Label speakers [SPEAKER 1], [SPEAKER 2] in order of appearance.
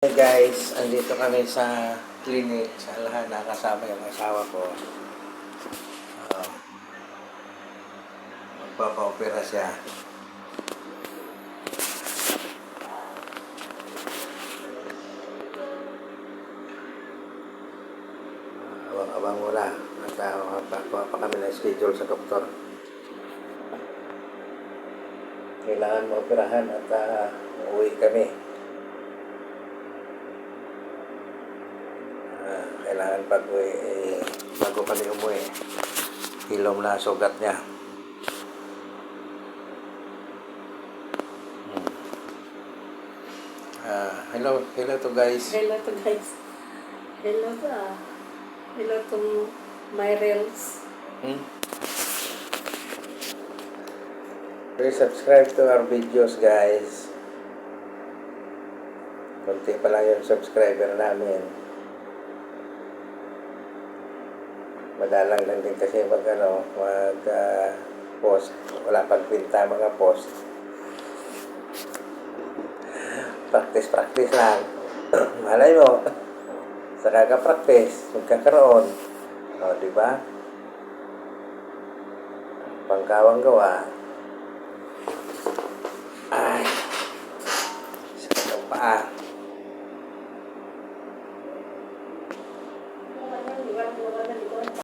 [SPEAKER 1] Hey guys, andito kami sa clinic. Sa lahat nakasama yung asawa ko. Uh, Magpapa-opera siya. Abang-abang muna. At magpapakuha pa kami ng schedule sa doktor. Kailangan maoperahan at uuwi kami. Kailangan pag-uwi, bago kami umuwi, hilom na sugat niya. Hello to guys.
[SPEAKER 2] Hello to guys. Hello to my reels.
[SPEAKER 1] Please subscribe to our videos guys. Kunti pa lang yung subscriber namin. Madalang lang din kasi mag post. Wala pang pinta mga post. Practice lang. Malay mo. Sa kaka-practice, magkakaroon. O, di ba? Pangkawang gawa.